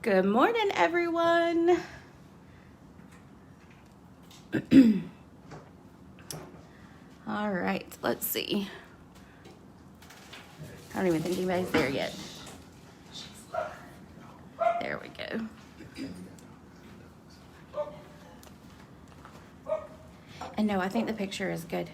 Good morning, everyone. All right, let's see. I don't even think anybody's there yet. There we go. And no, I think the picture is good.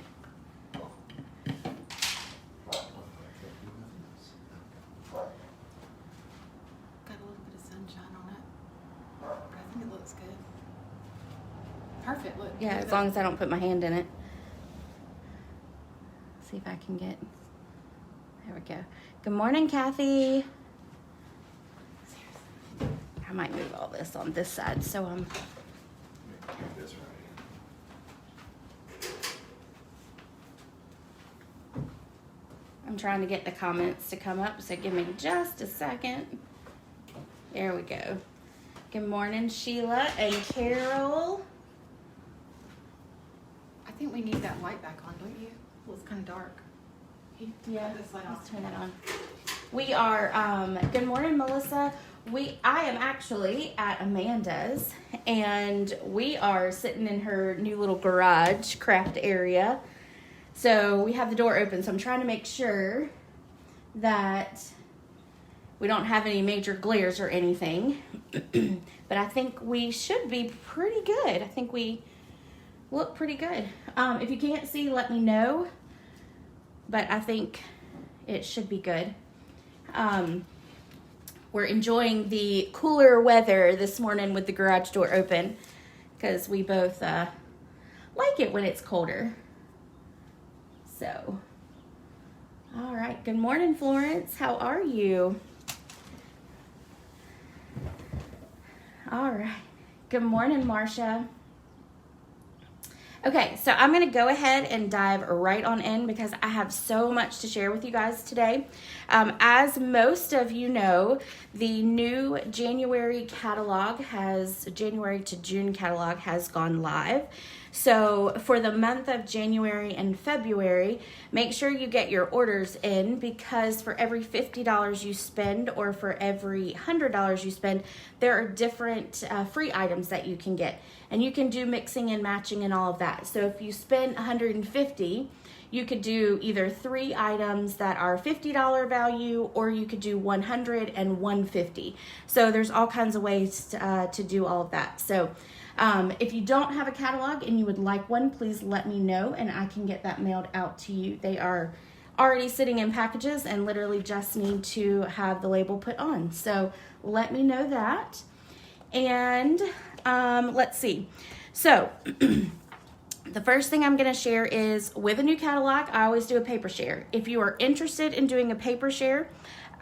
Perfect, look. Yeah, as long as I don't put my hand in it. See if I can get, there we go. Good morning, Kathy. I might move all this on this side so I'm. I'm trying to get the comments to come up, so give me just a second. There we go. Good morning, Sheila and Carol. I think we need that light back on, don't you? Well, it's kind of dark. Yeah, This light let's off. turn it on. We are, good morning, Melissa. I am actually at Amanda's, and we are sitting in her new little garage craft area. So we have the door open, so I'm trying to make sure that we don't have any major glares or anything. But I think we should be pretty good. I think we look pretty good. If you can't see, let me know. But I think it should be good. We're enjoying the cooler weather this morning with the garage door open because we both like it when it's colder. So, all right. Good morning, Florence. How are you? All right. Good morning, Marcia. Okay, so I'm going to go ahead and dive right on in because I have so much to share with you guys today. As most of you know, the new January to June catalog has gone live. So for the month of January and February, make sure you get your orders in because for every $50 you spend or for every $100 you spend, there are different free items that you can get. And you can do mixing and matching and all of that. So if you spend $150, you could do either 3 items that are $50 value, or you could do 100 and 150. So there's all kinds of ways to do all of that. So if you don't have a catalog and you would like one, please let me know and I can get that mailed out to you. They are already sitting in packages and literally just need to have the label put on. So let me know that. And let's see. So the first thing I'm going to share is with a new catalog, I always do a paper share. If you are interested in doing a paper share,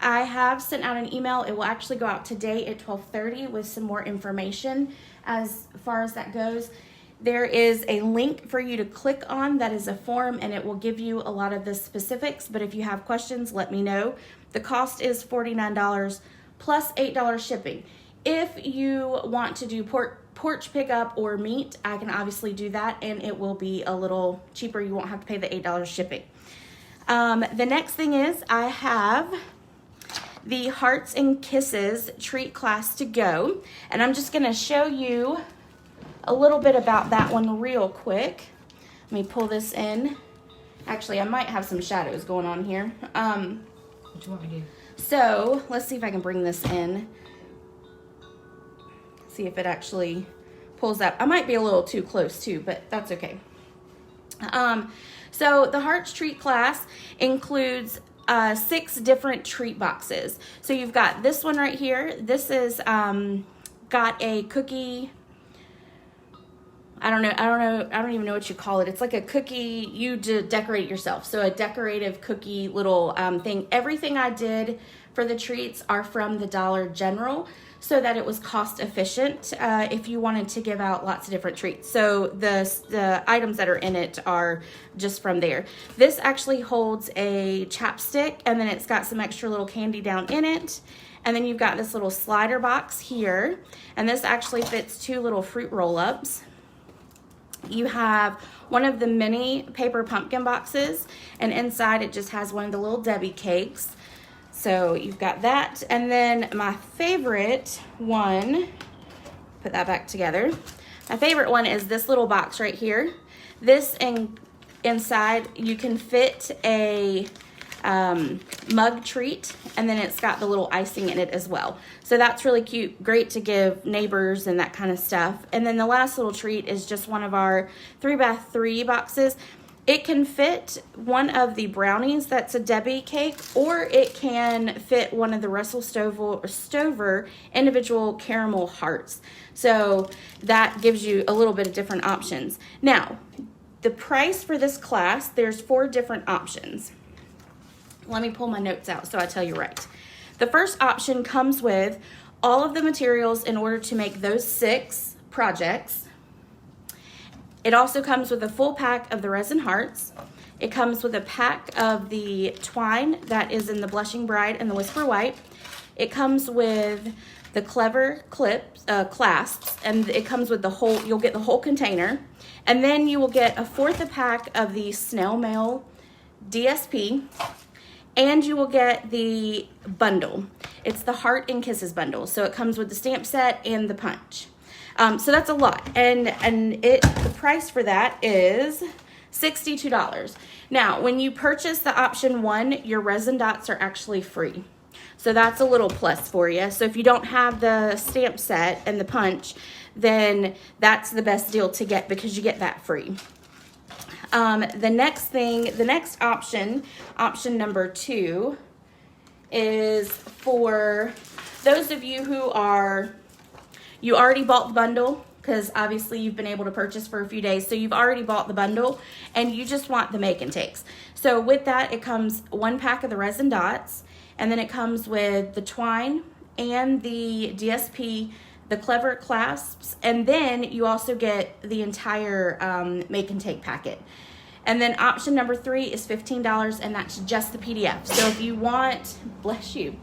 I have sent out an email. It will actually go out today at 12:30 with some more information as far as that goes. There is a link for you to click on that is a form, and it will give you a lot of the specifics. But if you have questions, let me know. The cost is $49 plus $8 shipping. If you want to do porch pickup or meat, I can obviously do that, and it will be a little cheaper. You won't have to pay the $8 shipping. The next thing is I have the Hearts and Kisses treat class to go, and I'm just going to show you a little bit about that one real quick. Let me pull this in. Actually, I might have some shadows going on here. What do you want me to do? So let's see if I can bring this in. See if it actually pulls up. I might be a little too close too, but that's okay. So the Hearts treat class includes 6 different treat boxes. So you've got this one right here. This is got a cookie. I don't even know what you call it. It's like a cookie you decorate yourself. So a decorative cookie little thing. Everything I did for the treats are from the Dollar General, so that it was cost efficient if you wanted to give out lots of different treats. So the items that are in it are just from there. This actually holds a chapstick, and then it's got some extra little candy down in it. And then you've got this little slider box here, and this actually fits 2 little fruit roll-ups. You have one of the mini paper pumpkin boxes, and inside it just has one of the little Debbie cakes. So you've got that. And then my favorite one, put that back together. My favorite one is this little box right here. This inside, you can fit a mug treat, and then it's got the little icing in it as well. So that's really cute, great to give neighbors and that kind of stuff. And then the last little treat is just one of our 3x3 boxes. It can fit one of the brownies, that's a Debbie cake, or it can fit one of the Russell Stover individual caramel hearts. So that gives you a little bit of different options. Now, the price for this class, there's 4 different options. Let me pull my notes out so I tell you right. The first option comes with all of the materials in order to make those 6 projects. It also comes with a full pack of the resin hearts. It comes with a pack of the twine that is in the Blushing Bride and the Whisper White. It comes with the Clever clasps, and it comes with the whole, you'll get the whole container. And then you will get a 4th pack of the Snail Mail DSP, and you will get the bundle. It's the Heart and Kisses bundle. So it comes with the stamp set and the punch. So that's a lot, and the price for that is $62. Now, when you purchase the option 1, your resin dots are actually free. So that's a little plus for you. So if you don't have the stamp set and the punch, then that's the best deal to get because you get that free. The next option number 2, is for those of you who you already bought the bundle, because obviously you've been able to purchase for a few days. So you've already bought the bundle and you just want the make and takes. So with that, it comes 1 pack of the resin dots, and then it comes with the twine and the DSP, the Clever clasps, and then you also get the entire make and take packet. And then option number 3 is $15, and that's just the PDF. So if you want, bless you.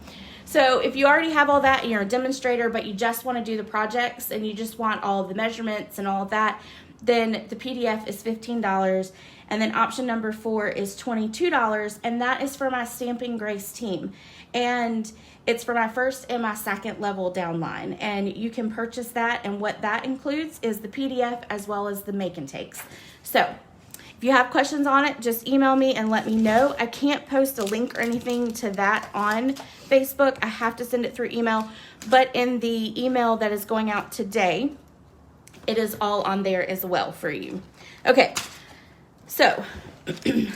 So if you already have all that and you're a demonstrator, but you just want to do the projects and you just want all of the measurements and all of that, then the PDF is $15. And then option number 4 is $22, and that is for my Stampin' Grace team. And it's for my 1st and my 2nd level downline. And you can purchase that, and what that includes is the PDF as well as the make and takes. So if you have questions on it, just email me and let me know. I can't post a link or anything to that on Facebook. I have to send it through email. But in the email that is going out today, it is all on there as well for you. Okay, so the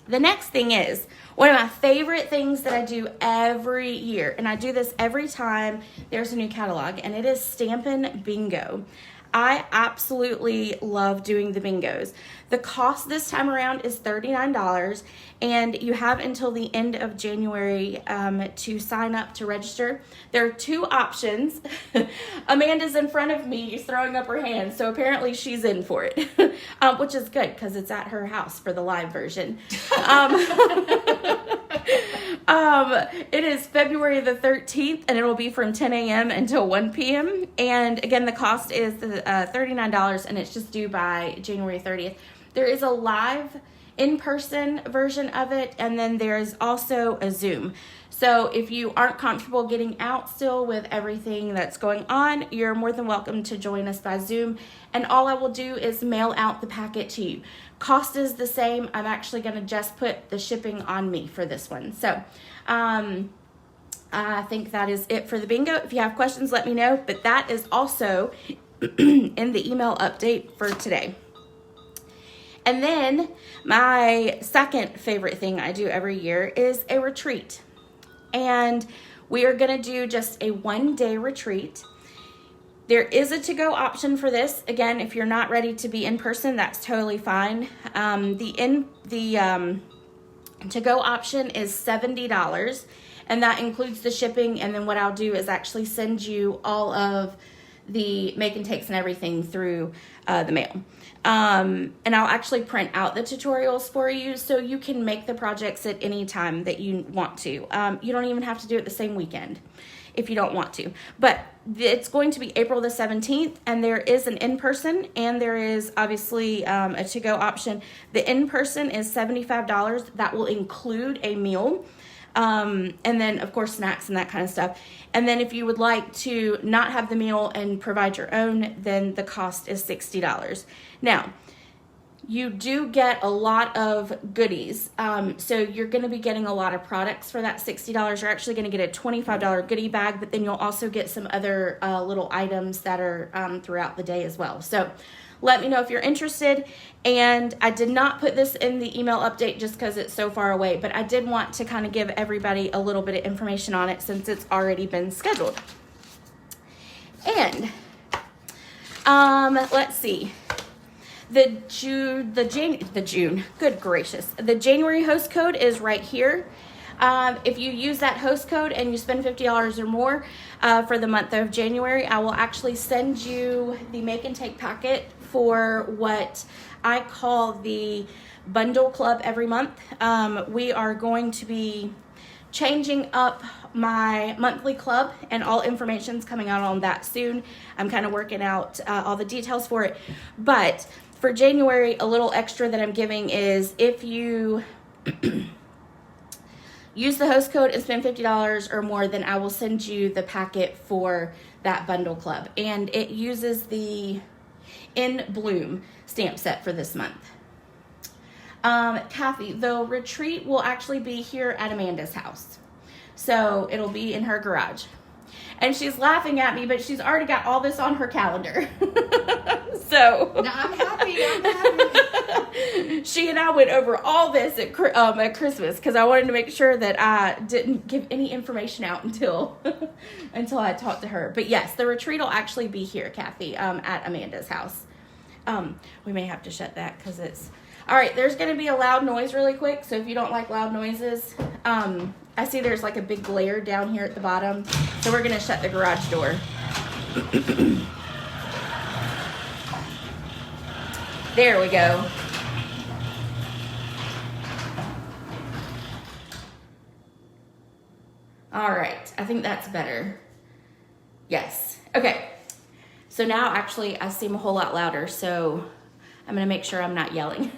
next thing is one of my favorite things that I do every year, and I do this every time there's a new catalog, and it is Stampin' Bingo. I absolutely love doing the bingos. The cost this time around is $39, and you have until the end of January to sign up to register. There are 2 options. Amanda's in front of me, she's throwing up her hand, so apparently she's in for it, which is good because it's at her house for the live version. It is February the 13th, and it will be from 10 a.m. until 1 p.m. And again, the cost is $39, and it's just due by January 30th. There is a live in-person version of it, and then there's also a Zoom. So if you aren't comfortable getting out still with everything that's going on, you're more than welcome to join us by Zoom, and all I will do is mail out the packet to you. Cost is the same. I'm actually going to just put the shipping on me for this one. So I think that is it for the bingo. If you have questions, let me know, but that is also in the email update for today. And then my second favorite thing I do every year is a retreat. And we are going to do just a 1-day retreat. There is a to-go option for this. Again, if you're not ready to be in person, that's totally fine. The to-go option is $70, and that includes the shipping. And then what I'll do is actually send you all of the make and takes and everything through the mail. And I'll actually print out the tutorials for you so you can make the projects at any time that you want to. You don't even have to do it the same weekend if you don't want to. But it's going to be April the 17th, and there is an in-person, and there is obviously a to-go option. The in-person is $75. That will include a meal. And then, of course, snacks and that kind of stuff. And then if you would like to not have the meal and provide your own, then the cost is $60. Now, you do get a lot of goodies. So you're going to be getting a lot of products for that $60. You're actually going to get a $25 goodie bag, but then you'll also get some other little items that are throughout the day as well. So let me know if you're interested. And I did not put this in the email update just because it's so far away, but I did want to kind of give everybody a little bit of information on it since it's already been scheduled. And let's see. The January host code is right here. If you use that host code and you spend $50 or more for the month of January, I will actually send you the make and take packet for what I call the bundle club every month. We are going to be changing up my monthly club, and all information's coming out on that soon. I'm kind of working out all the details for it, but for January, a little extra that I'm giving is if you use the host code and spend $50 or more, then I will send you the packet for that bundle club. And it uses the In Bloom stamp set for this month. Kathy, the retreat will actually be here at Amanda's house. So it'll be in her garage. And she's laughing at me, but she's already got all this on her calendar. So no, I'm happy. She and I went over all this at Christmas because I wanted to make sure that I didn't give any information out until I talked to her. But yes, the retreat will actually be here, Kathy, at Amanda's house. We may have to shut that because it's... All right, there's going to be a loud noise really quick, so if you don't like loud noises, I see there's like a big glare down here at the bottom, so we're going to shut the garage door. There we go. All right, I think that's better. Yes. Okay. So now actually I seem a whole lot louder, so I'm going to make sure I'm not yelling.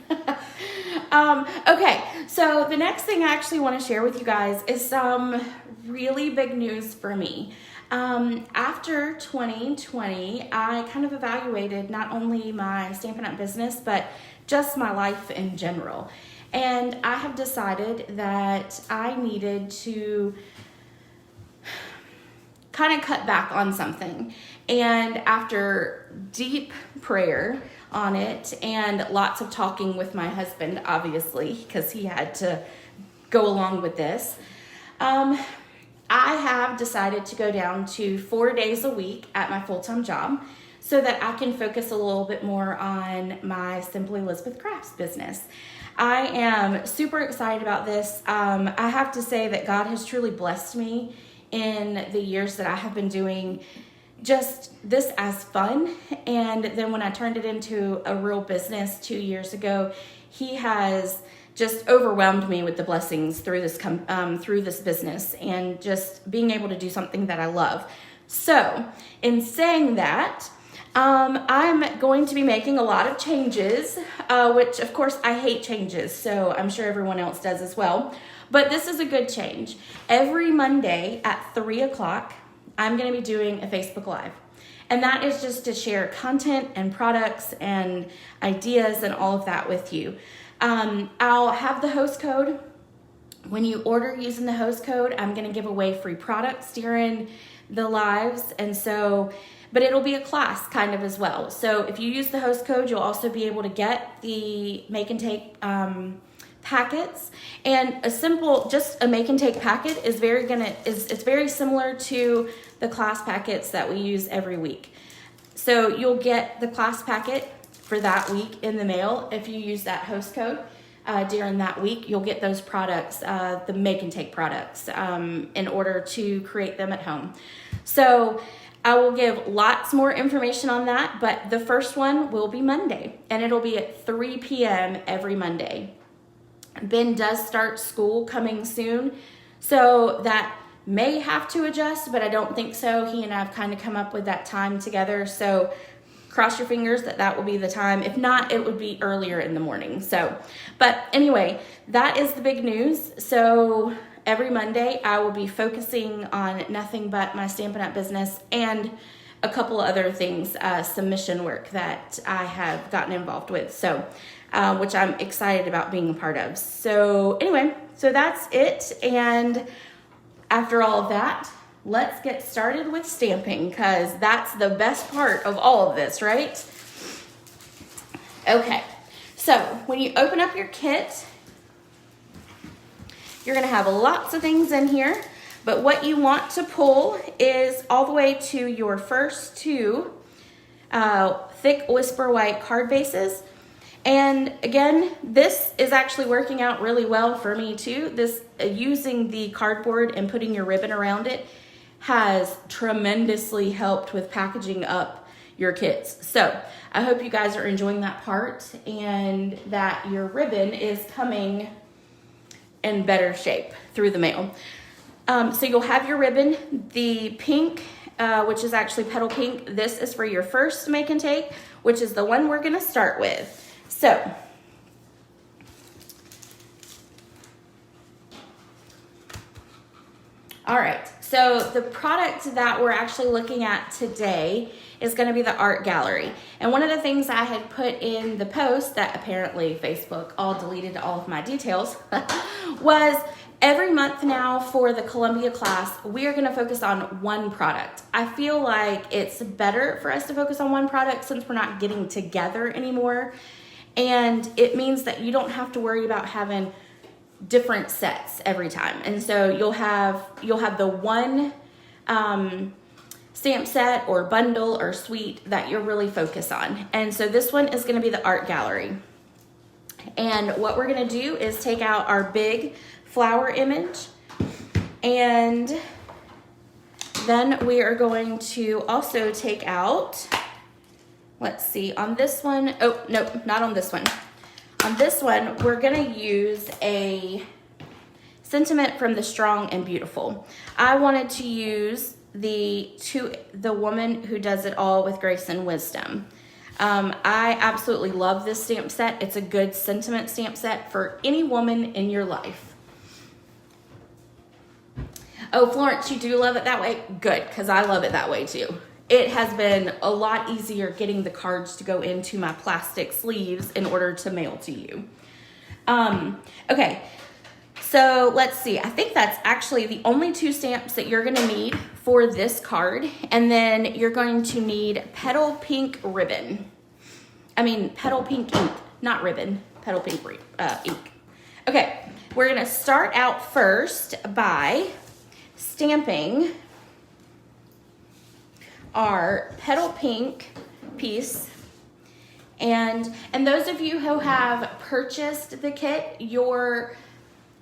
Okay, so the next thing I actually want to share with you guys is some really big news for me. After 2020, I kind of evaluated not only my Stampin' Up! Business, but just my life in general. And I have decided that I needed to kind of cut back on something. And after deep prayer on it and lots of talking with my husband, obviously, because he had to go along with this, I have decided to go down to 4 days a week at my full-time job so that I can focus a little bit more on my Simply Elizabeth Crafts business. I am super excited about this. I have to say that God has truly blessed me in the years that I have been doing just this as fun. And then when I turned it into a real business 2 years ago, he has just overwhelmed me with the blessings through this business and just being able to do something that I love. So in saying that, I'm going to be making a lot of changes, which of course I hate changes, so I'm sure everyone else does as well. But this is a good change. Every Monday at 3 o'clock, I'm going to be doing a Facebook Live. And that is just to share content and products and ideas and all of that with you. I'll have the host code. When you order using the host code, I'm going to give away free products during the lives. And so, but it'll be a class kind of as well. So if you use the host code, you'll also be able to get the make and take packets. And just a make and take packet is it's very similar to the class packets that we use every week. So you'll get the class packet for that week in the mail. If you use that host code during that week, you'll get those products, the make and take products, in order to create them at home. So I will give lots more information on that, but the first one will be Monday, and it'll be at 3 p.m. every Monday. Ben does start school coming soon, so that may have to adjust, but I don't think so. He and I have kind of come up with that time together, so cross your fingers that will be the time. If not, it would be earlier in the morning. So, but anyway, that is the big news. So every Monday I will be focusing on nothing but my Stampin' Up! Business and a couple other things, submission work that I have gotten involved with, so which I'm excited about being a part of. So anyway, so that's it, and after all of that, let's get started with stamping, because that's the best part of all of this, right? Okay, so when you open up your kit, you're gonna have lots of things in here, but what you want to pull is all the way to your first two thick Whisper White card bases. And again, this is actually working out really well for me too. This using the cardboard and putting your ribbon around it has tremendously helped with packaging up your kits. So I hope you guys are enjoying that part and that your ribbon is coming in better shape through the mail. So you'll have your ribbon, the pink, which is actually petal pink. This is for your first make and take, which is the one we're gonna start with. So, all right, so the product that we're actually looking at today is going to be the art gallery. And one of the things I had put in the post that apparently Facebook all deleted all of my details was every month now for the Columbia class, we are going to focus on one product. I feel like it's better for us to focus on one product since we're not getting together anymore. And it means that you don't have to worry about having different sets every time. And so you'll have the one stamp set or bundle or suite that you're really focused on. And so this one is going to be the art gallery. And what we're going to do is take out our big flower image, and then we are going to also take out, let's see, on this one, oh, no, not on this one. On this one, we're gonna use a sentiment from the Strong and Beautiful. I wanted to use the woman who does it all with grace and wisdom. I absolutely love this stamp set. It's a good sentiment stamp set for any woman in your life. Oh, Florence, you do love it that way? Good, because I love it that way too. It has been a lot easier getting the cards to go into my plastic sleeves in order to mail to you. Okay, so let's see. I think that's actually the only two stamps that you're gonna need for this card. And then you're going to need petal pink ribbon. Petal pink ink, not ribbon, petal pink ink. Okay, we're gonna start out first by stamping our petal pink piece. And those of you who have purchased the kit, your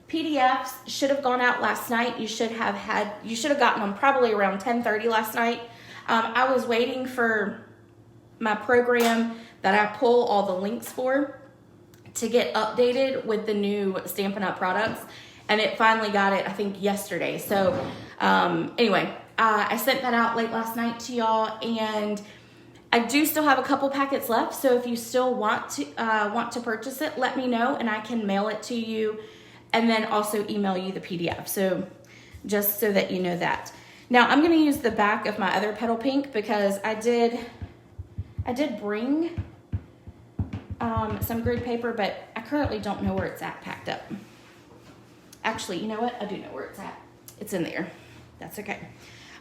PDFs should have gone out last night. You should have gotten them probably around 10:30 last night. I was waiting for my program that I pull all the links for to get updated with the new Stampin' Up! Products, and it finally got it, I think, yesterday. So anyway, I sent that out late last night to y'all, and I do still have a couple packets left. So if you still want to purchase it, let me know and I can mail it to you, and then also email you the PDF. So just so that you know that. Now I'm going to use the back of my other petal pink because I did bring some grid paper, but I currently don't know where it's at packed up. Actually, you know what? I do know where it's at. It's in there. That's okay.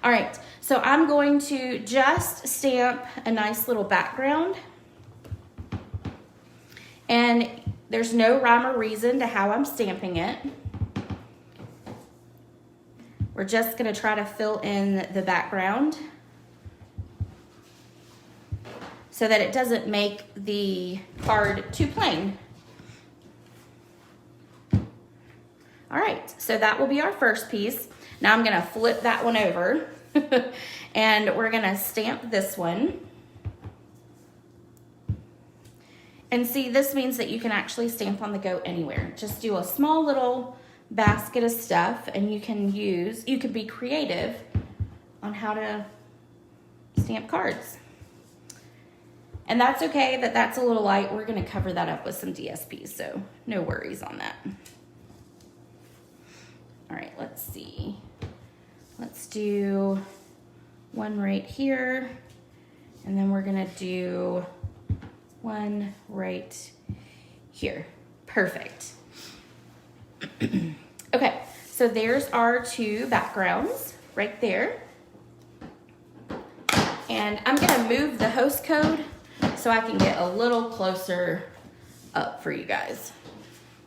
All right, so I'm going to just stamp a nice little background. And there's no rhyme or reason to how I'm stamping it. We're just gonna try to fill in the background so that it doesn't make the card too plain. All right, so that will be our first piece. Now I'm gonna flip that one over and we're gonna stamp this one. And see, this means that you can actually stamp on the go anywhere. Just do a small little basket of stuff and you can be creative on how to stamp cards. And that's okay that that's a little light. We're gonna cover that up with some DSPs, so no worries on that. All right, let's see. Let's do one right here, and then we're gonna do one right here. Perfect. Okay, so there's our two backgrounds right there. And I'm gonna move the host code so I can get a little closer up for you guys.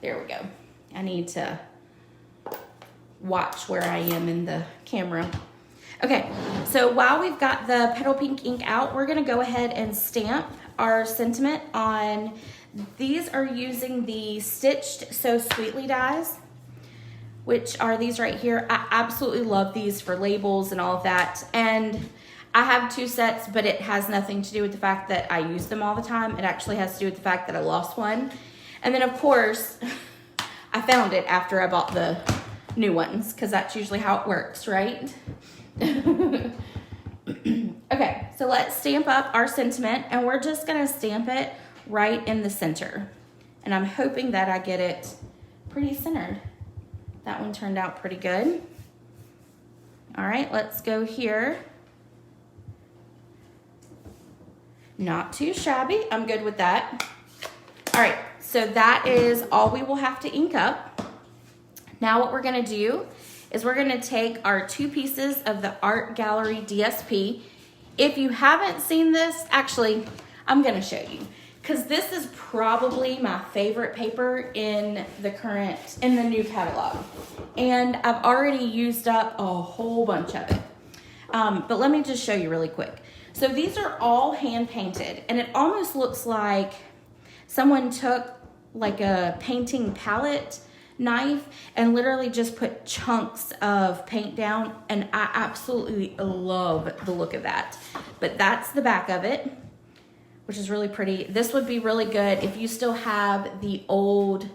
There we go. I need to watch where I am in the camera. Okay, so while we've got the Petal Pink ink out, we're gonna go ahead and stamp our sentiment on. These are using the Stitched So Sweetly dies, which are these right here. I absolutely love these for labels and all of that. And I have two sets, but it has nothing to do with the fact that I use them all the time. It actually has to do with the fact that I lost one. And then of course, I found it after I bought the new ones, because that's usually how it works, right? Okay, so let's stamp up our sentiment, and we're just gonna stamp it right in the center. And I'm hoping that I get it pretty centered. That one turned out pretty good. All right, let's go here. Not too shabby, I'm good with that. All right, so that is all we will have to ink up. Now what we're gonna do is we're gonna take our two pieces of the Art Gallery DSP. If you haven't seen this, actually, I'm gonna show you, because this is probably my favorite paper in the new catalog. And I've already used up a whole bunch of it. But let me just show you really quick. So these are all hand painted, and it almost looks like someone took like a painting palette knife and literally just put chunks of paint down, and I absolutely love the look of that. But that's the back of it, which is really pretty. This would be really good if you still have the old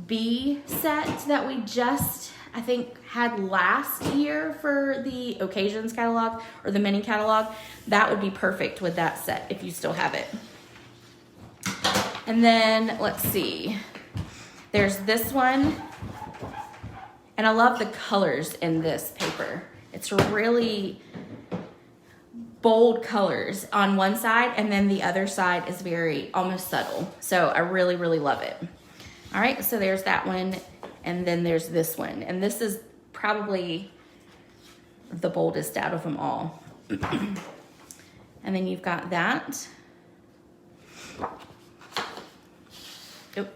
B set that we just, I think, had last year for the Occasions catalog or the mini catalog. That would be perfect with that set if you still have it. And then let's see, there's this one, and I love the colors in this paper. It's really bold colors on one side, and then the other side is very almost subtle. So I really, really love it. All right, so there's that one, and then there's this one, and this is probably the boldest out of them all. And then you've got that. Oop.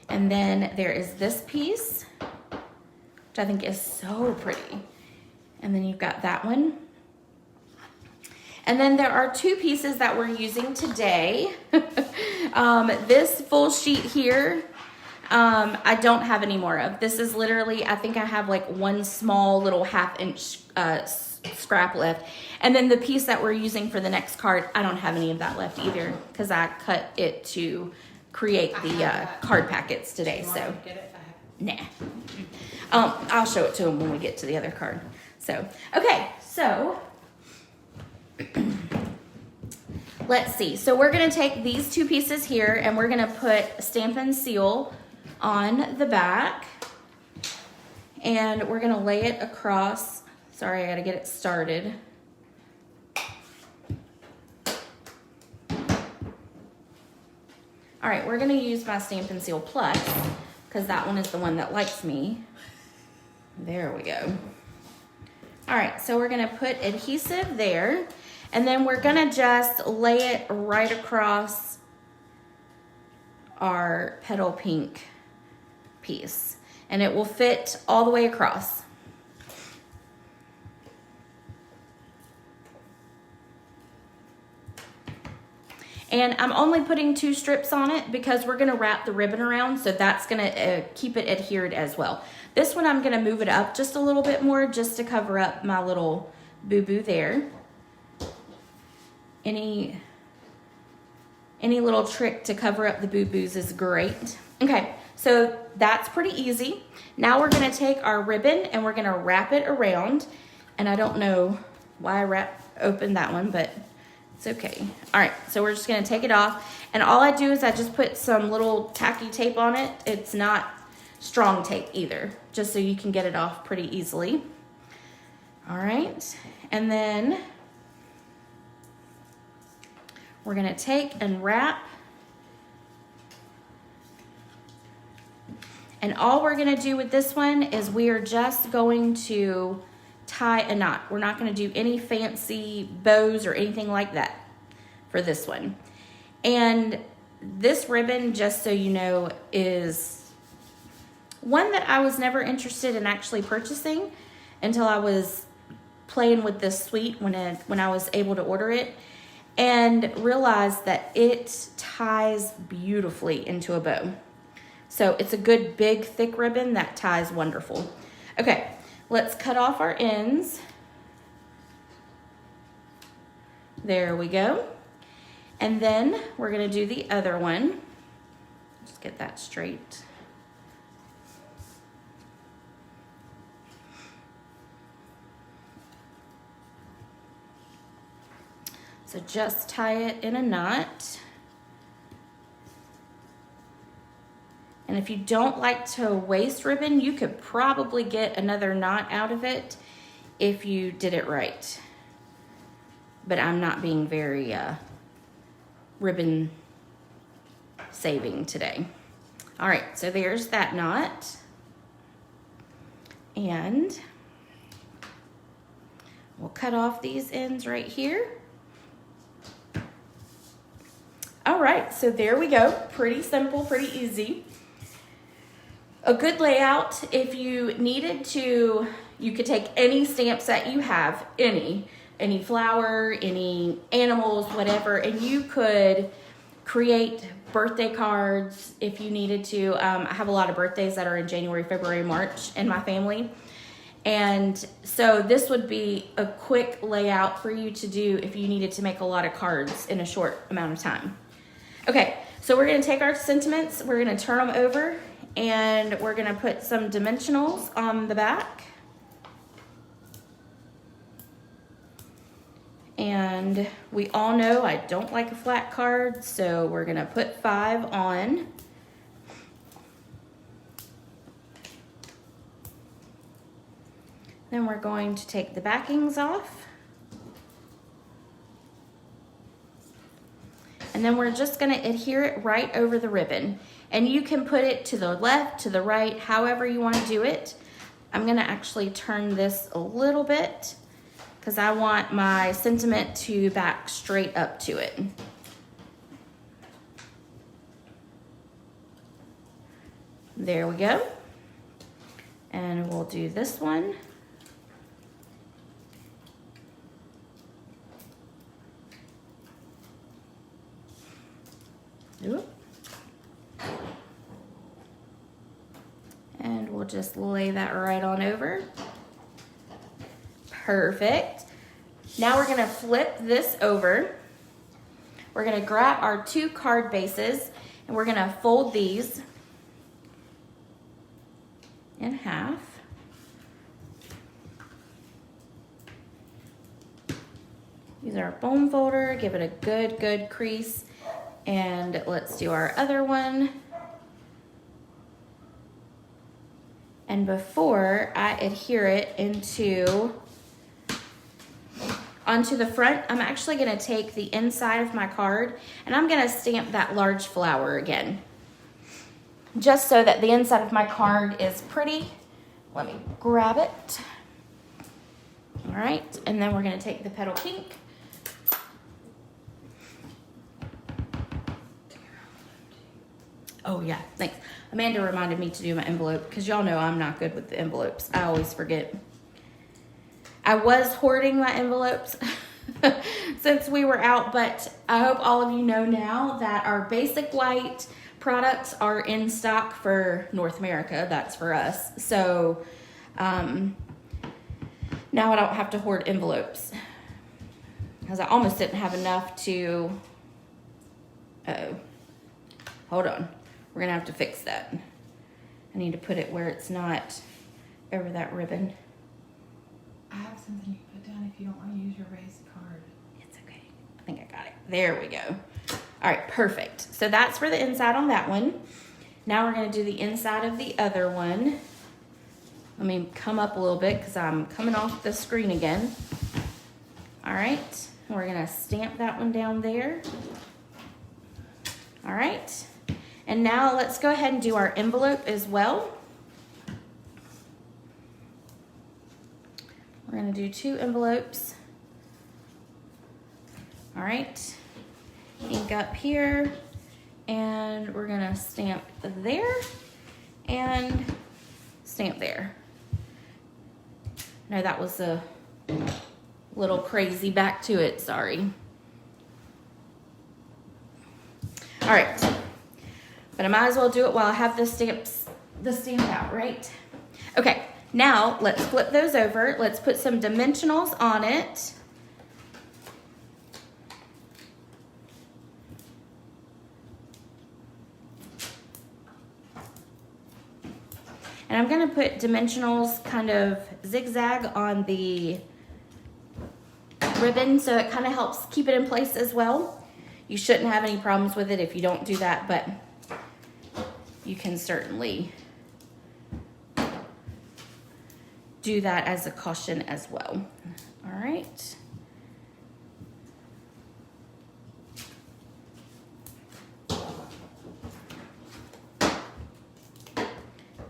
And then there is this piece, which I think is so pretty. And then you've got that one. And then there are two pieces that we're using today. This full sheet here, I don't have any more of. This is literally, I think I have like one small little 1/2 inch scrap left. And then the piece that we're using for the next card, I don't have any of that left either, because I cut it to create the card packets today. So nah. I'll show it to them when we get to the other card. So, okay, so let's see. So we're gonna take these two pieces here, and we're gonna put Stampin' Seal on the back, and we're gonna lay it across. Sorry, I gotta get it started. All right, we're gonna use my Stampin' Seal Plus, because that one is the one that likes me. There we go. All right, so we're gonna put adhesive there, and then we're gonna just lay it right across our Petal Pink piece, and it will fit all the way across. And I'm only putting 2 strips on it because we're gonna wrap the ribbon around, so that's gonna keep it adhered as well. This one I'm gonna move it up just a little bit more just to cover up my little boo-boo there. Any little trick to cover up the boo-boos is great. Okay, so that's pretty easy. Now we're gonna take our ribbon and we're gonna wrap it around. And I don't know why I opened that one, but it's okay. All right, so we're just gonna take it off. And all I do is I just put some little tacky tape on it. It's not strong tape either, just so you can get it off pretty easily. All right, and then we're gonna take and wrap. And all we're gonna do with this one is we are just going to tie a knot. We're not gonna do any fancy bows or anything like that for this one. And this ribbon, just so you know, is one that I was never interested in actually purchasing until I was playing with this suite when I was able to order it, and realized that it ties beautifully into a bow. So it's a good big thick ribbon that ties wonderful. Okay, let's cut off our ends. There we go. And then we're gonna do the other one. Just get that straight. So just tie it in a knot. And if you don't like to waste ribbon, you could probably get another knot out of it if you did it right. But I'm not being very ribbon saving today. All right, so there's that knot. And we'll cut off these ends right here. All right, so there we go. Pretty simple, pretty easy. A good layout, if you needed to, you could take any stamp set you have, any flower, any animals, whatever, and you could create birthday cards if you needed to. I have a lot of birthdays that are in January, February, March in my family. And so this would be a quick layout for you to do if you needed to make a lot of cards in a short amount of time. Okay, so we're gonna take our sentiments, we're gonna turn them over, and we're gonna put some dimensionals on the back. And we all know I don't like a flat card, so we're gonna put 5 on. Then we're going to take the backings off. And then we're just gonna adhere it right over the ribbon. And you can put it to the left, to the right, however you wanna do it. I'm gonna actually turn this a little bit because I want my sentiment to back straight up to it. There we go. And we'll do this one. Oop. And we'll just lay that right on over. Perfect. Now we're gonna flip this over. We're gonna grab our 2 card bases and we're gonna fold these in half. Use our bone folder, give it a good crease. And let's do our other one. And before I adhere it onto the front, I'm actually gonna take the inside of my card and I'm gonna stamp that large flower again. Just so that the inside of my card is pretty. Let me grab it. All right, and then we're gonna take the petal pink. Oh yeah, thanks. Amanda reminded me to do my envelope because y'all know I'm not good with the envelopes. I always forget. I was hoarding my envelopes since we were out, but I hope all of you know now that our basic white products are in stock for North America. That's for us. So now I don't have to hoard envelopes because I almost didn't have enough to, hold on. We're gonna have to fix that. I need to put it where it's not over that ribbon. I have something you can put down if you don't want to use your raised card. It's okay. I think I got it. There we go. All right, perfect. So that's for the inside on that one. Now we're gonna do the inside of the other one. Let me come up a little bit because I'm coming off the screen again. All right, we're gonna stamp that one down there. All right, and now let's go ahead and do our envelope as well. We're gonna do 2 envelopes. All right, ink up here, and we're gonna stamp there and stamp there. No, that was a little crazy. Back to it, sorry. All right, but I might as well do it while I have the stamp out, right? Okay, now let's flip those over. Let's put some dimensionals on it. And I'm gonna put dimensionals kind of zigzag on the ribbon so it kind of helps keep it in place as well. You shouldn't have any problems with it if you don't do that, but you can certainly do that as a caution as well. All right.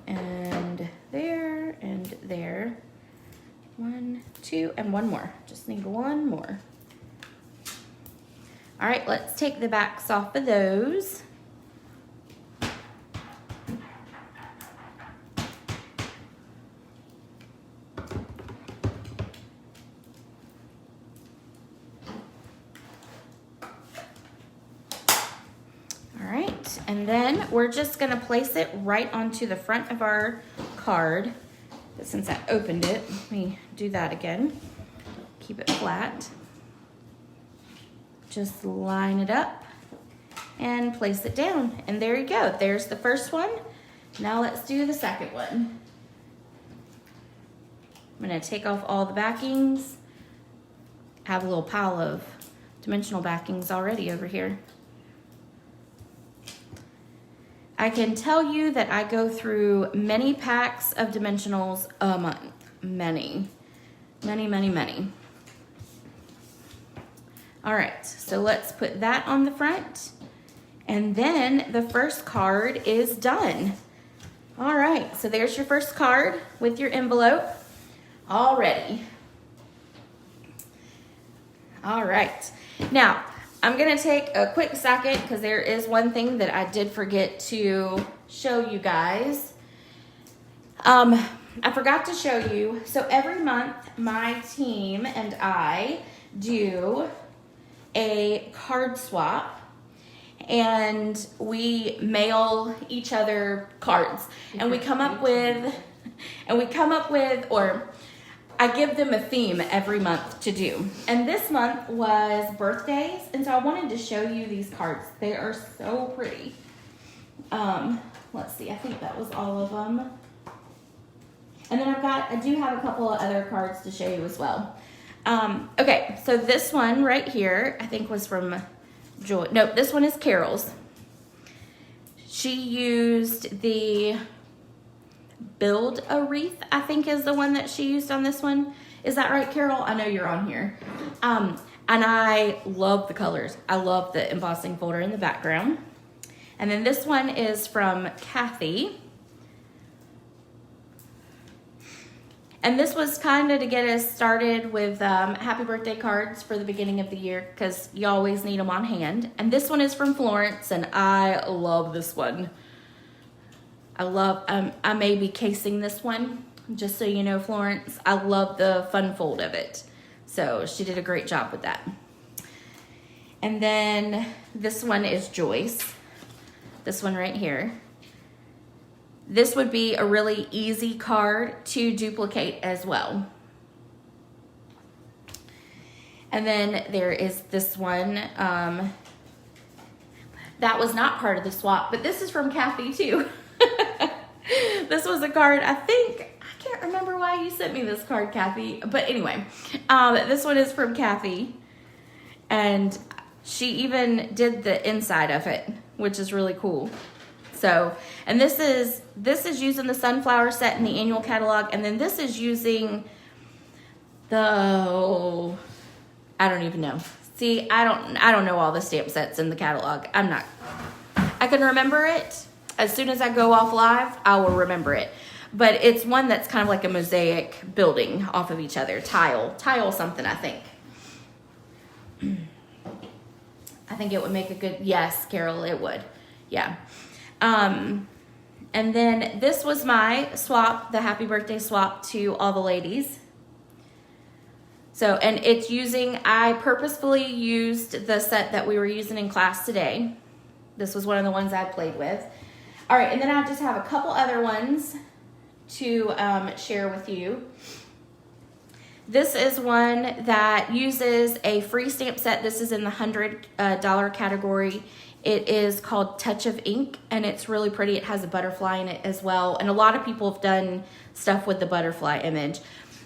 And there, and there. 1, 2, and one more. Just need one more. All right, let's take the backs off of those. All right, and then we're just gonna place it right onto the front of our card. But since I opened it, let me do that again. Keep it flat. Just line it up and place it down. And there you go. There's the first one. Now let's do the second one. I'm gonna take off all the backings. I have a little pile of dimensional backings already over here. I can tell you that I go through many packs of dimensionals a month. Many. All right, so let's put that on the front. And then the first card is done. All right, so there's your first card with your envelope already. All right, now I'm gonna take a quick second because there is one thing that I did forget to show you guys. I forgot to show you, so every month my team and I do a card swap and we mail each other cards and we come up with, or I give them a theme every month to do. And this month was birthdays, and so I wanted to show you these cards. They are so pretty. Let's see, I think that was all of them. And then I do have a couple of other cards to show you as well. Okay, so this one right here, I think was from Joy. Nope, this one is Carol's. She used the Build a Wreath, I think is the one that she used on this one. Is that right, Carol? I know you're on here. And I love the colors. I love the embossing folder in the background. And then this one is from Kathy. And this was kind of to get us started with happy birthday cards for the beginning of the year because you always need them on hand. And this one is from Florence, and I love this one. I may be casing this one, just so you know, Florence. I love the fun fold of it. So she did a great job with that. And then this one is Joyce. This one right here. This would be a really easy card to duplicate as well. And then there is this one. That was not part of the swap, but this is from Kathy too. This was a card, I can't remember why you sent me this card, Kathy. But anyway, this one is from Kathy. And she even did the inside of it, which is really cool. So, and this is using the sunflower set in the annual catalog, and then this is using the, I don't even know. See, I don't know all the stamp sets in the catalog. I can remember it. As soon as I go off live, I will remember it. But it's one that's kind of like a mosaic building off of each other. Tile something, I think. I think it would make a good, yes, Carol, it would. Yeah. And then this was my swap, the happy birthday swap to all the ladies. So, and it's I purposefully used the set that we were using in class today. This was one of the ones I played with. All right, and then I just have a couple other ones to share with you. This is one that uses a free stamp set. This is in the $100 category. It is called Touch of Ink, and it's really pretty. It has a butterfly in it as well, and a lot of people have done stuff with the butterfly image.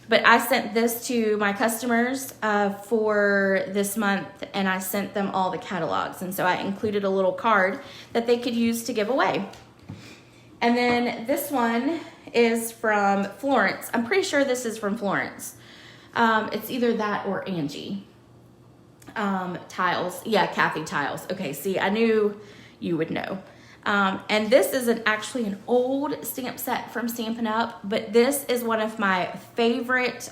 But I sent this to my customers for this month, and I sent them all the catalogs. And so I included a little card that they could use to give away. And then this one is from Florence. I'm pretty sure this is from Florence. It's either that or Angie. Tiles. Yeah, Kathy Tiles. Okay, see, I knew you would know. And this is actually an old stamp set from Stampin' Up, but this is one of my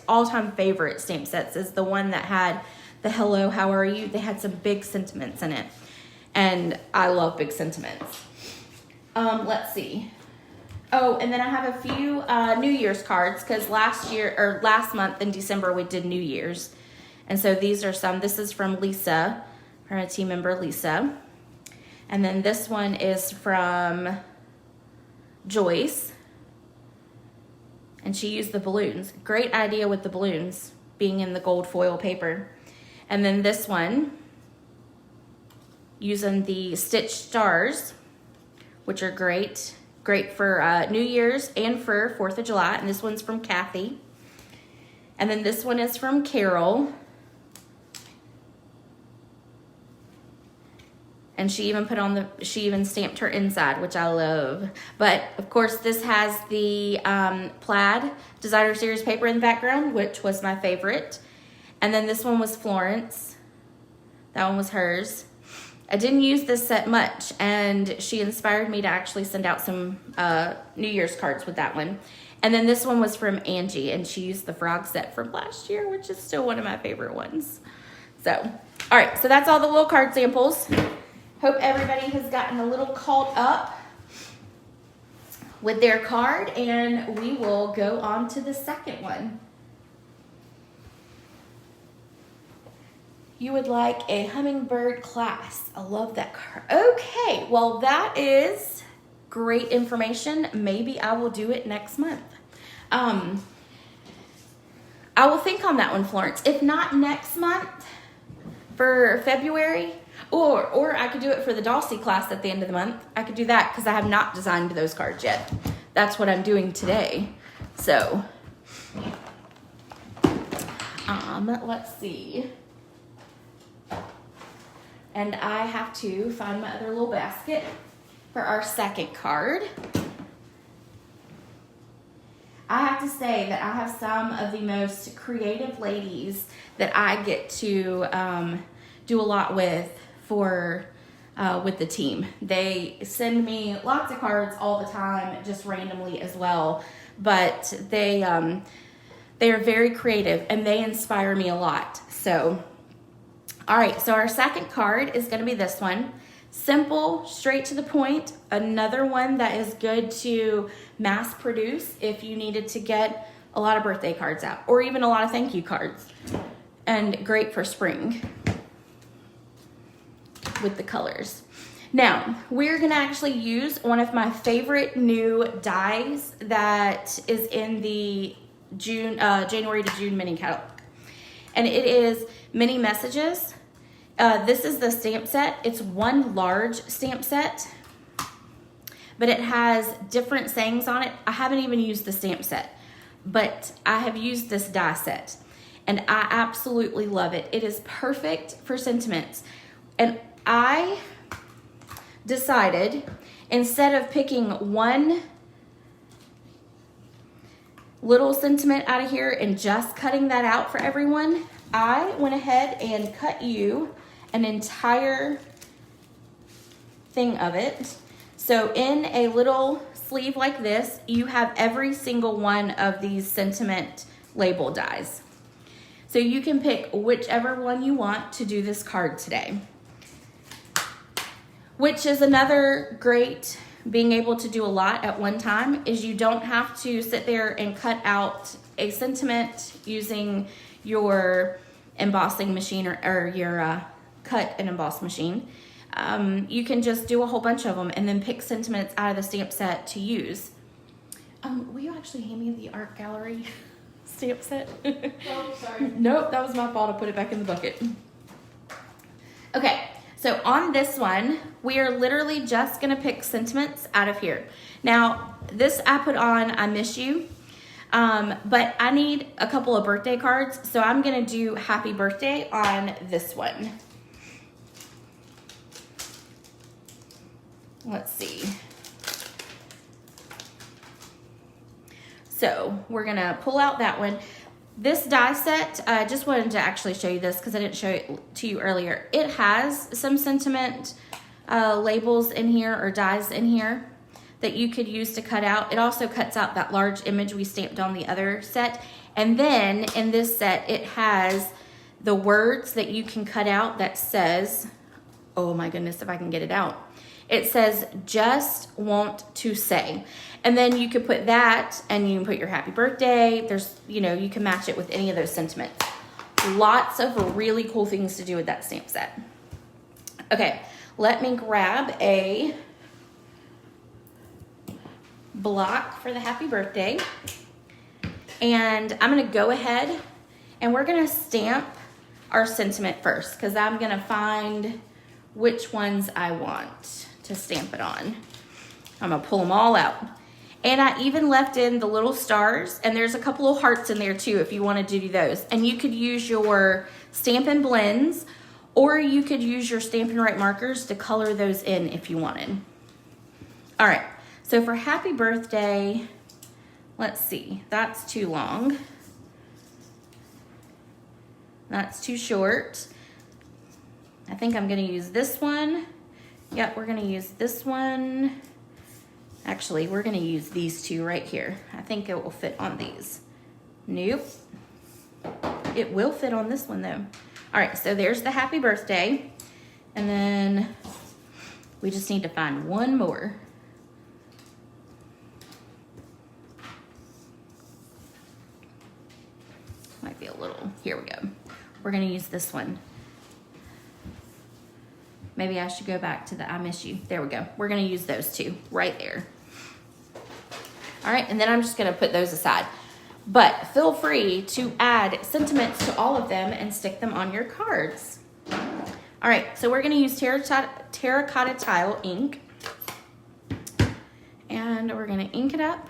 all-time favorite stamp sets. Is the one that had the hello, how are you? They had some big sentiments in it, and I love big sentiments. Let's see. Oh, and then I have a few New Year's cards, because last month in December we did New Year's, and so these are some. This is from Lisa, her team member Lisa. And then this one is from Joyce. And she used the balloons. Great idea with the balloons being in the gold foil paper. And then this one, using the stitched stars, which are great. Great for New Year's and for 4th of July. And this one's from Kathy. And then this one is from Carol. And she even stamped her inside, which I love. But of course, this has the plaid designer series paper in the background, which was my favorite. And then this one was Florence. That one was hers. I didn't use this set much, and she inspired me to actually send out some New Year's cards with that one. And then this one was from Angie, and she used the frog set from last year, which is still one of my favorite ones. So, all right, so that's all the little card samples. Hope everybody has gotten a little caught up with their card, and we will go on to the second one. You would like a hummingbird class. I love that card. Okay, well, that is great information. Maybe I will do it next month. I will think on that one, Florence. If not next month, for February, or I could do it for the Dulcie class at the end of the month. I could do that because I have not designed those cards yet. That's what I'm doing today. So, let's see. And I have to find my other little basket for our second card. I have to say that I have some of the most creative ladies that I get to do a lot with with the team. They send me lots of cards all the time, just randomly as well. But they are very creative and they inspire me a lot. So, all right, so our second card is going to be this one. Simple, straight to the point. Another one that is good to mass produce if you needed to get a lot of birthday cards out or even a lot of thank you cards. And great for spring with the colors. Now, we're gonna actually use one of my favorite new dies that is in the January to June mini catalog. And it is Mini Messages. This is the stamp set. It's one large stamp set, but it has different sayings on it. I haven't even used the stamp set, but I have used this die set, and I absolutely love it. It is perfect for sentiments. And I decided instead of picking one little sentiment out of here and just cutting that out for everyone, I went ahead and cut you an entire thing of it. So in a little sleeve like this, you have every single one of these sentiment label dies. So you can pick whichever one you want to do this card today. Which is another great being able to do a lot at one time, is you don't have to sit there and cut out a sentiment using your embossing machine or your cut and emboss machine. You can just do a whole bunch of them and then pick sentiments out of the stamp set to use. Will you actually hand me the art gallery stamp set? Oh, sorry. Nope, that was my fault. I put it back in the bucket. Okay. So on this one, we are literally just gonna pick sentiments out of here. Now, this I put on I Miss You, but I need a couple of birthday cards, so I'm gonna do Happy Birthday on this one. Let's see. So we're gonna pull out that one. This die set, I just wanted to actually show you this because I didn't show it to you earlier. It has some sentiment labels in here or dies in here that you could use to cut out. It also cuts out that large image we stamped on the other set. And then in this set, it has the words that you can cut out that says, oh my goodness, if I can get it out. It says, just want to say. And then you could put that and you can put your happy birthday. There's, you know, you can match it with any of those sentiments. Lots of really cool things to do with that stamp set. Okay, let me grab a block for the happy birthday. And I'm gonna go ahead and we're gonna stamp our sentiment first because I'm gonna find which ones I want to stamp it on. I'm gonna pull them all out. And I even left in the little stars, and there's a couple of hearts in there too if you wanted to do those. And you could use your Stampin' Blends, or you could use your Stampin' Right markers to color those in if you wanted. All right, so for happy birthday, let's see, that's too long. That's too short. I think I'm gonna use this one. Yep, we're gonna use this one. Actually, we're gonna use these two right here. I think it will fit on these. Nope. It will fit on this one though. All right, so there's the happy birthday. And then we just need to find one more. Might be a little, here we go. We're gonna use this one. Maybe I should go back to the I Miss You. There we go. We're gonna use those two right there. All right, and then I'm just gonna put those aside. But feel free to add sentiments to all of them and stick them on your cards. All right, so we're gonna use terracotta tile ink. And we're gonna ink it up.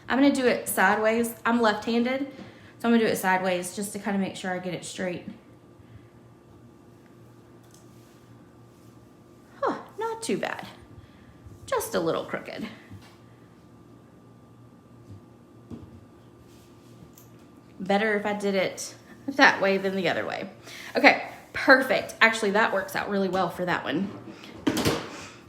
I'm gonna do it sideways. I'm left-handed, so I'm gonna do it sideways just to kind of make sure I get it straight. Huh, not too bad. Just a little crooked. Better if I did it that way than the other way. Okay, perfect. Actually, that works out really well for that one.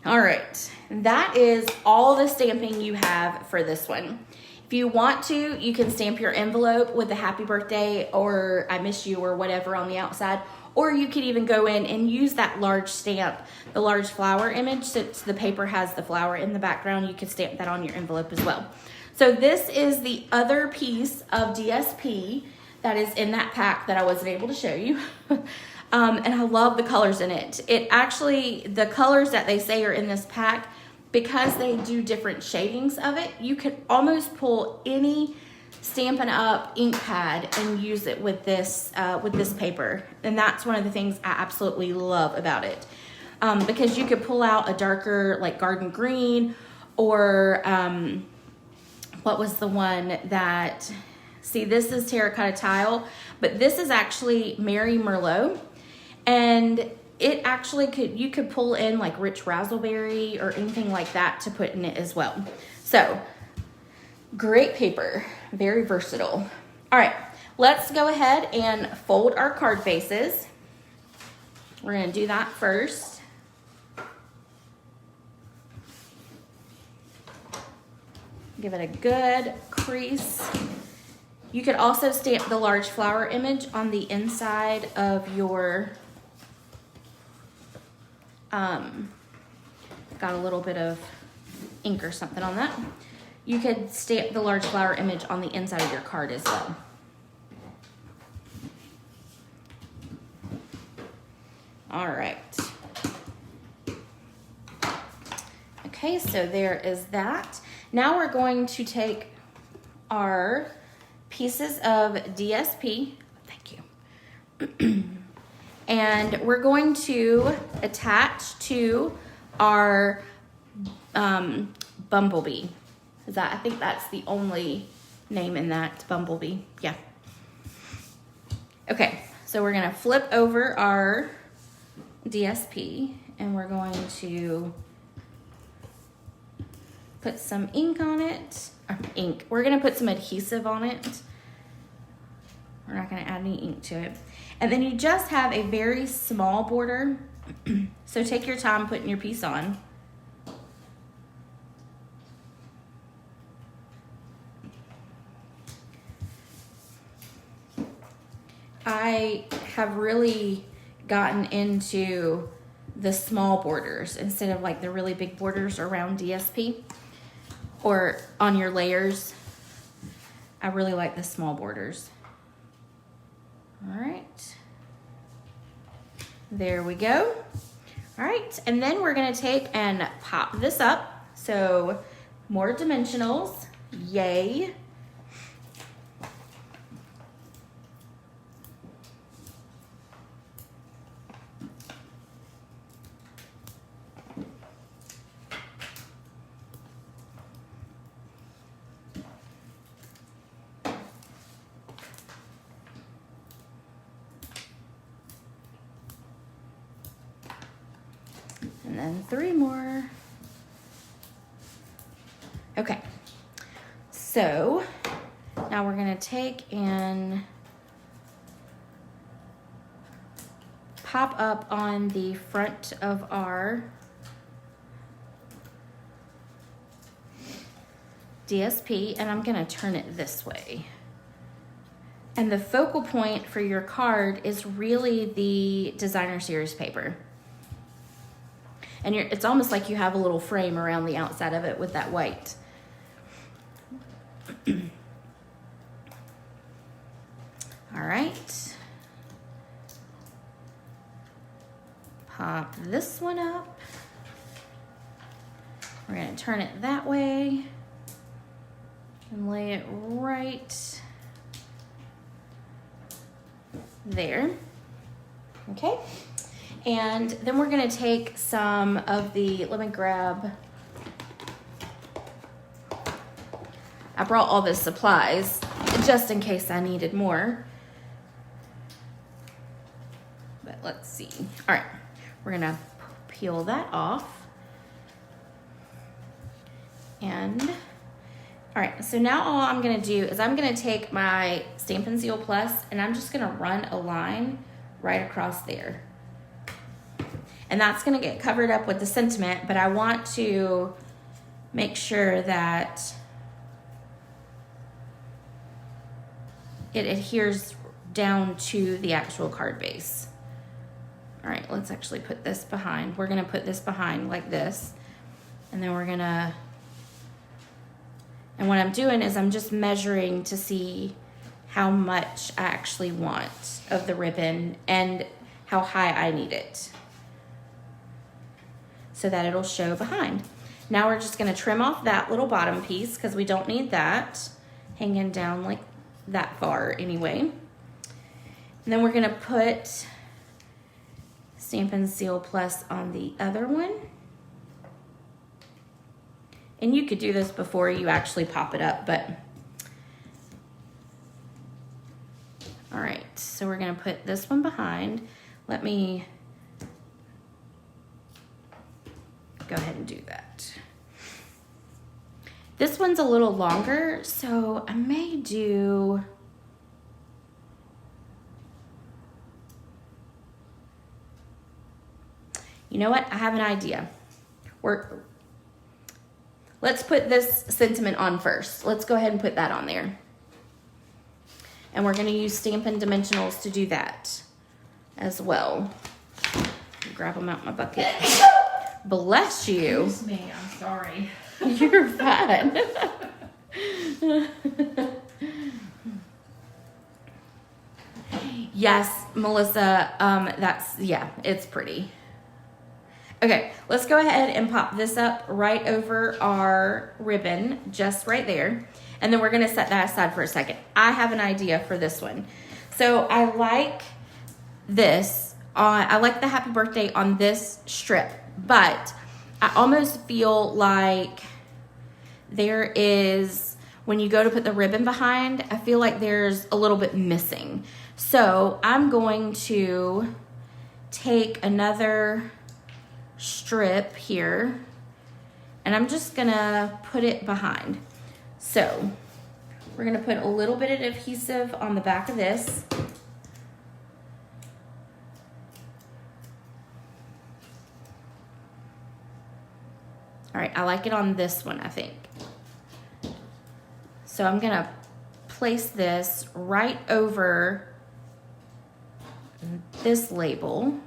All right, that is all the stamping you have for this one. If you want to, you can stamp your envelope with the happy birthday or I miss you or whatever on the outside, or you could even go in and use that large stamp, the large flower image, since the paper has the flower in the background, you could stamp that on your envelope as well. So this is the other piece of DSP that is in that pack that I wasn't able to show you. And I love the colors in it. It actually, the colors that they say are in this pack, because they do different shadings of it, you could almost pull any Stampin' Up ink pad and use it with this paper. And that's one of the things I absolutely love about it. Because you could pull out a darker like garden green or what was the one that, see, this is terracotta tile, but this is actually Mary Merlot. And it actually you could pull in like rich raspberry or anything like that to put in it as well. So great paper, very versatile. All right, let's go ahead and fold our card bases. We're gonna do that first. Give it a good crease. You could also stamp the large flower image on the inside of your, got a little bit of ink or something on that. You could stamp the large flower image on the inside of your card as well. All right. Okay, so there is that. Now we're going to take our pieces of DSP, thank you, and we're going to attach to our bumblebee. I think that's the only name in that, bumblebee, yeah. Okay, so we're gonna flip over our DSP and we're going to put some ink on it. We're gonna put some adhesive on it. We're not gonna add any ink to it. And then you just have a very small border. So take your time putting your piece on. I have really gotten into the small borders instead of like the really big borders around DSP or on your layers. I really like the small borders. All right, there we go. All right, and then we're gonna take and pop this up. So more dimensionals, yay. And then 3 more. Okay, so now we're gonna take and pop up on the front of our DSP, and I'm gonna turn it this way. And the focal point for your card is really the designer series paper. And it's almost like you have a little frame around the outside of it with that white. All right. Pop this one up. We're gonna turn it that way and lay it right there. Okay. And then we're gonna take some of the, let me grab, I brought all the supplies just in case I needed more. But let's see. All right, we're gonna peel that off. And, all right, so now all I'm gonna do is I'm gonna take my Stampin' Seal Plus and I'm just gonna run a line right across there. And that's gonna get covered up with the sentiment, but I want to make sure that it adheres down to the actual card base. All right, let's actually put this behind. We're gonna put this behind like this, and then we're gonna, and what I'm doing is I'm just measuring to see how much I actually want of the ribbon and how high I need it, so that it'll show behind. Now we're just gonna trim off that little bottom piece because we don't need that hanging down like that far anyway. And then we're gonna put Stampin' Seal Plus on the other one. And you could do this before you actually pop it up, but. All right, so we're gonna put this one behind. Let me This one's a little longer, so I may do... You know what? I have an idea. Let's put this sentiment on first. Let's go ahead and put that on there. And we're going to use Stampin' Dimensionals to do that as well. Grab them out my bucket. Bless you. Excuse me, I'm sorry. You're fine. Yes, Melissa, yeah, it's pretty. Okay, let's go ahead and pop this up right over our ribbon, just right there. And then we're gonna set that aside for a second. I have an idea for this one. So I like this, I like the happy birthday on this strip, but I almost feel like there is, when you go to put the ribbon behind, I feel like there's a little bit missing. So I'm going to take another strip here and I'm just gonna put it behind. So we're gonna put a little bit of adhesive on the back of this. All right, I like it on this one, I think. So I'm gonna place this right over this label.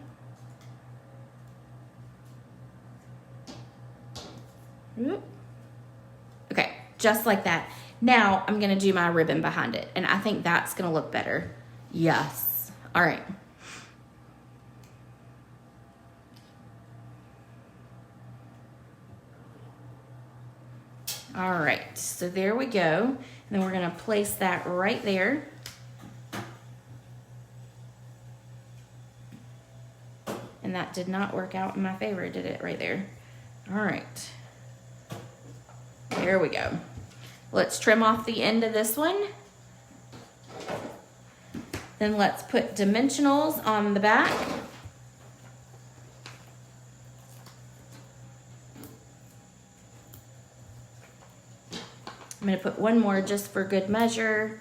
Okay, just like that. Now I'm gonna do my ribbon behind it, and I think that's gonna look better. Yes. All right. All right, so there we go. And then we're gonna place that right there. And that did not work out in my favor, did it, right there? All right. There we go. Let's trim off the end of this one. Then let's put dimensionals on the back. I'm gonna put one more just for good measure.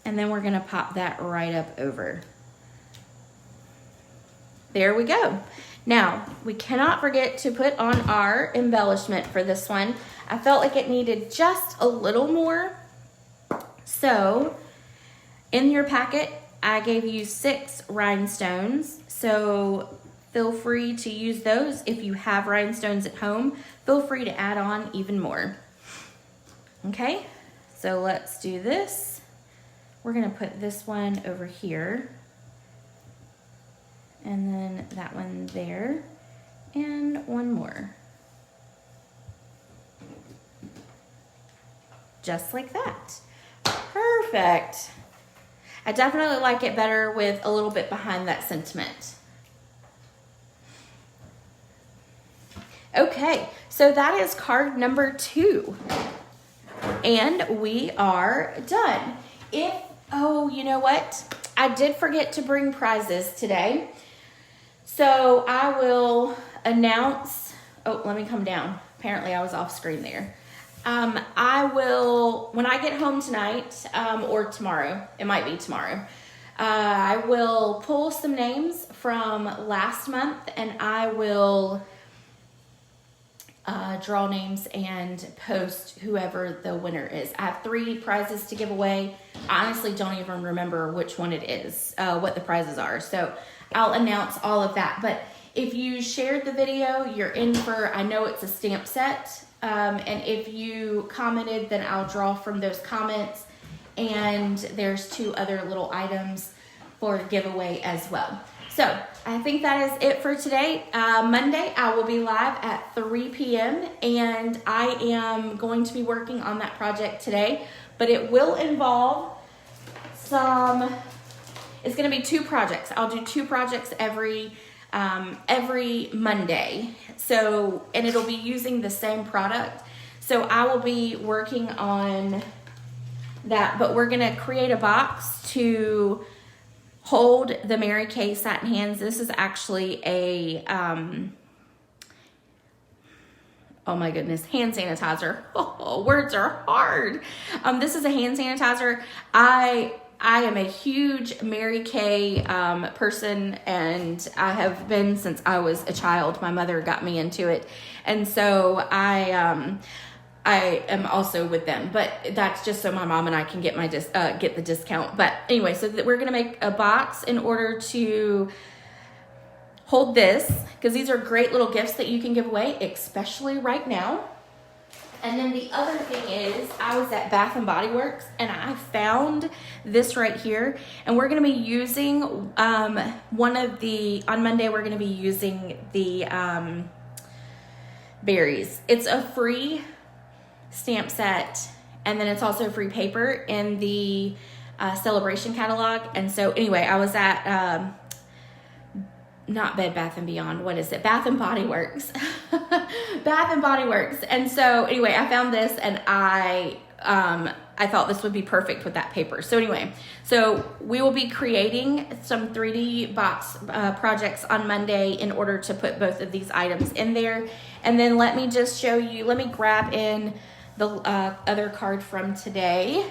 And then we're gonna pop that right up over. There we go. Now, we cannot forget to put on our embellishment for this one. I felt like it needed just a little more. So, in your packet, I gave you 6 rhinestones. So, feel free to use those. If you have rhinestones at home, feel free to add on even more. Okay, so let's do this. We're gonna put this one over here. And then that one there, and one more. Just like that. Perfect. I definitely like it better with a little bit behind that sentiment. Okay, so that is card number 2. And we are done. Oh, you know what? I did forget to bring prizes today. So I will announce, oh, let me come down. Apparently I was off screen there. I will, when I get home tonight, or tomorrow, it might be tomorrow, I will pull some names from last month and I will draw names and post whoever the winner is. I have 3 prizes to give away. I honestly don't even remember which one it is, what the prizes are. So I'll announce all of that. But if you shared the video, you're in for, I know it's a stamp set. And if you commented, then I'll draw from those comments. And there's 2 other little items for giveaway as well. So I think that is it for today. Monday, I will be live at 3 p.m. and I am going to be working on that project today, but it will involve it's going to be 2 projects. I'll do 2 projects every Monday. So, and it'll be using the same product. So I will be working on that, but we're going to create a box to hold the Mary Kay satin hands. This is actually a Oh my goodness, hand sanitizer. Oh, words are hard. This is a hand sanitizer. I am a huge Mary Kay person, and I have been since I was a child. My mother got me into it, and so I am also with them. But that's just so my mom and I can get get the discount. But anyway, so we're gonna make a box in order to hold this, because these are great little gifts that you can give away, especially right now. And then the other thing is, I was at Bath and Body Works and I found this right here, and we're going to be using on Monday we're going to be using the berries. It's a free stamp set, and then it's also free paper in the celebration catalog. And so anyway, I was at not Bed Bath and Beyond, what is it? Bath and Body Works. Bath and Body Works. And so anyway, I found this, and I thought this would be perfect with that paper. So anyway, so we will be creating some 3D box projects on Monday in order to put both of these items in there. And then let me just show you, let me grab in the other card from today.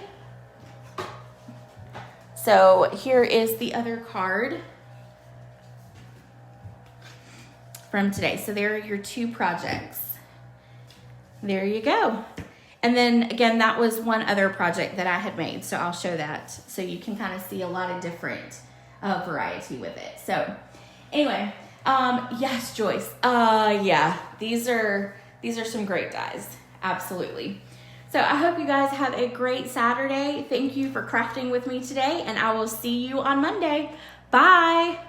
So here is the other card from today. So there are your two projects. There you go. And then again, that was one other project that I had made. So I'll show that so you can kind of see a lot of different variety with it. So anyway, yes, Joyce. Yeah, these are some great dies. Absolutely. So I hope you guys have a great Saturday. Thank you for crafting with me today, and I will see you on Monday. Bye.